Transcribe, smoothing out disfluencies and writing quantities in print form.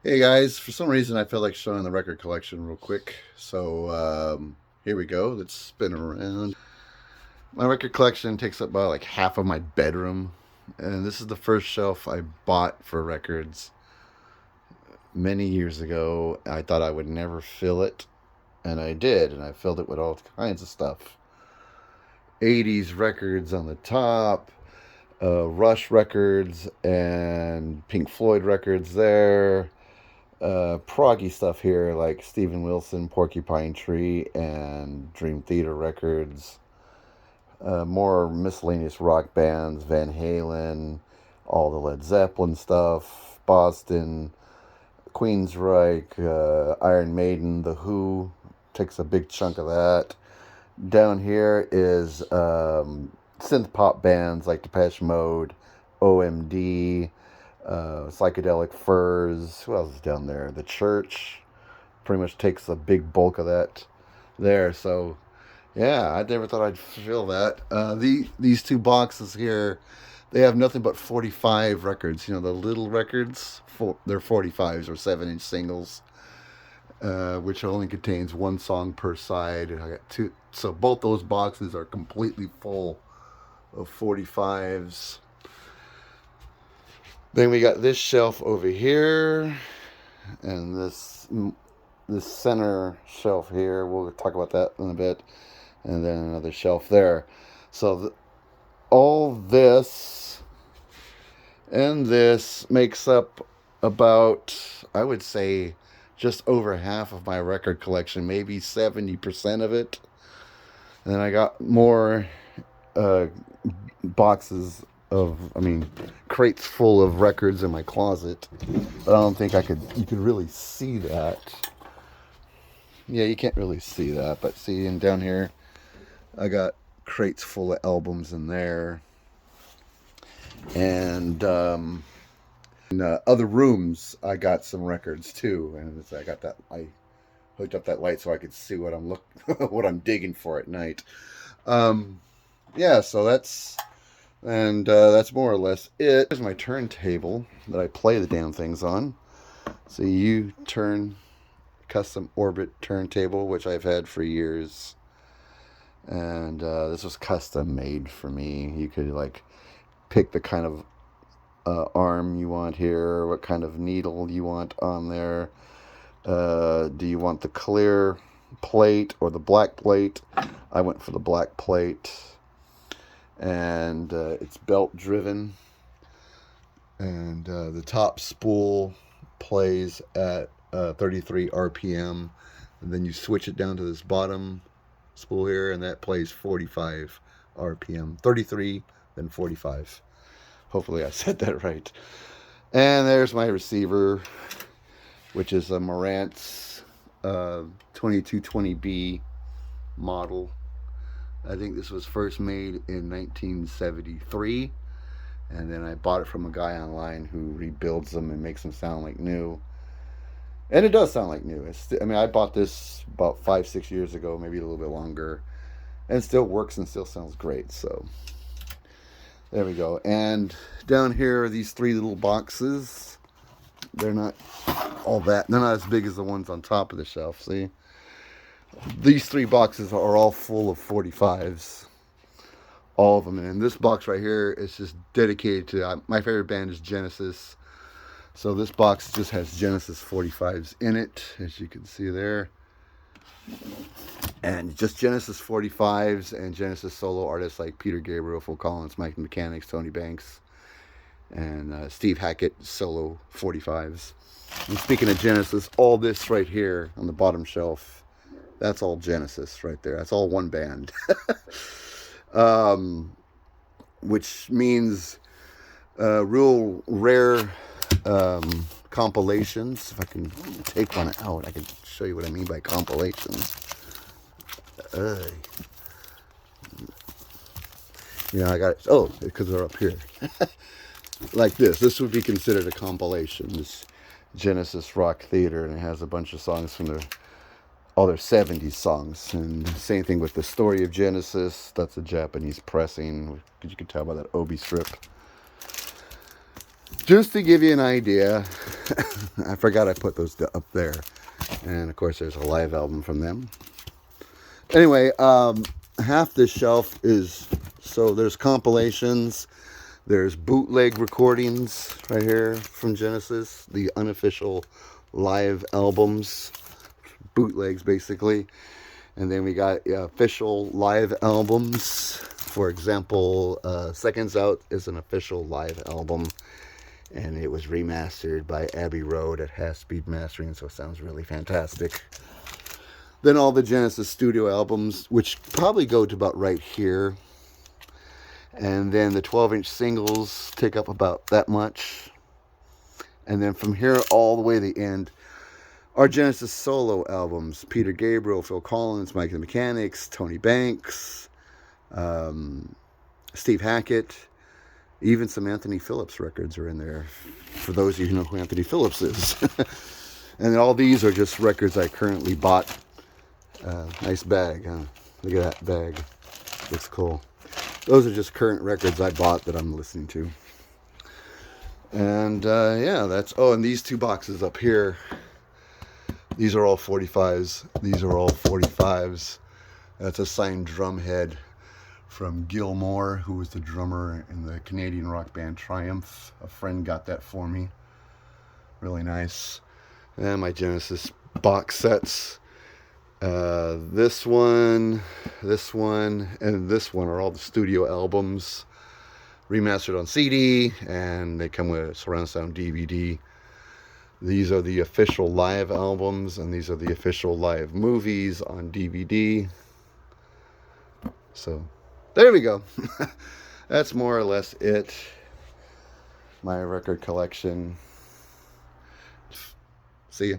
Hey guys, for some reason I feel like showing the record collection real quick. So here we go. Let's spin around. My record collection takes up about like half of my bedroom. And this is the first shelf I bought for records many years ago. I thought I would never fill it. And I did. And I filled it with all kinds of stuff. 80s records on the top, Rush records, and Pink Floyd records there, proggy stuff here like Steven Wilson, Porcupine Tree, and Dream Theater records. More miscellaneous rock bands, Van Halen, all the Led Zeppelin stuff, Boston, Queensryche, Iron Maiden, The Who takes a big chunk of that. Down here is synth pop bands like Depeche Mode, OMD, Psychedelic Furs. Who else is down there? The Church pretty much takes a big bulk of that there. So yeah, I never thought I'd feel that. These two boxes here, they have nothing but 45 records. You know, the little records, they're 45s or 7-inch singles, which only contains one song per side. I got two, so both those boxes are completely full of 45s. Then we got this shelf over here, and this center shelf here. We'll talk about that in a bit, and then another shelf there. So all this and this makes up about, I would say, just over half of my record collection, maybe 70% of it. And then I got more uh, boxes of, I mean, crates full of records in my closet. But I don't think you could really see that. Yeah, you can't really see that. But see, and down here, I got crates full of albums in there. And in other rooms, I got some records too. And I got that, I hooked up that light so I could see what what I'm digging for at night. Um, yeah, so that's more or less it. Here's my turntable that I play the damn things on. So you turn custom orbit turntable, which I've had for years, and this was custom made for me. You could like pick the kind of arm you want here, what kind of needle you want on there. Do you want the clear plate or the black plate? I went for the black plate, and it's belt driven, and the top spool plays at 33 RPM, and then you switch it down to this bottom spool here, and that plays 45 RPM. 33, then 45. Hopefully I said that right. And there's my receiver, which is a Marantz 2220B model. I think this was first made in 1973, and then I bought it from a guy online who rebuilds them and makes them sound like new. And it does sound like new. I mean, I bought this about 5, 6 years ago, maybe a little bit longer, and it still works and still sounds great. So there we go. And down here are these three little boxes. They're not all that. They're not as big as the ones on top of the shelf. See, these three boxes are all full of 45s. All of them. And this box right here is just dedicated to my favorite band is Genesis. So this box just has Genesis 45s in it, as you can see there. And just Genesis 45s and Genesis solo artists like Peter Gabriel, Phil Collins, Mike Mechanics, Tony Banks, and Steve Hackett solo 45s. And speaking of Genesis, all this right here on the bottom shelf, that's all Genesis right there. That's all one band. Which means real rare compilations. If I can take one out, I can show you what I mean by compilations. I got it. Oh, because they're up here. Like this. This would be considered a compilation. This Genesis Rock Theater, and it has a bunch of songs from all their 70s songs. And same thing with the Story of Genesis. That's a Japanese pressing. You can tell by that obi strip. Just to give you an idea, I forgot I put those up there. And of course, there's a live album from them. Anyway, half this shelf is, so there's compilations, there's bootleg recordings right here from Genesis, the unofficial live albums, bootlegs basically. And then we got official live albums. For example, Seconds Out is an official live album, and it was remastered by Abbey Road at Half Speed Mastering, so it sounds really fantastic. Then all the Genesis studio albums, which probably go to about right here. And then the 12-inch singles take up about that much. And then from here all the way to the end are Genesis solo albums. Peter Gabriel, Phil Collins, Mike and the Mechanics, Tony Banks, Steve Hackett. Even some Anthony Phillips records are in there, for those of you who know who Anthony Phillips is. And all these are just records I currently bought. Nice bag, huh? Look at that bag. Looks cool. Those are just current records I bought that I'm listening to. And yeah, that's... Oh, and these two boxes up here. These are all 45s. These are all 45s. That's a signed drum head from Gil Moore, who was the drummer in the Canadian rock band Triumph. A friend got that for me. Really nice. And my Genesis box sets. This one, and this one are all the studio albums remastered on CD, and they come with surround sound DVD. These are the official live albums, and these are the official live movies on DVD. So there we go. That's more or less it. My record collection. See ya.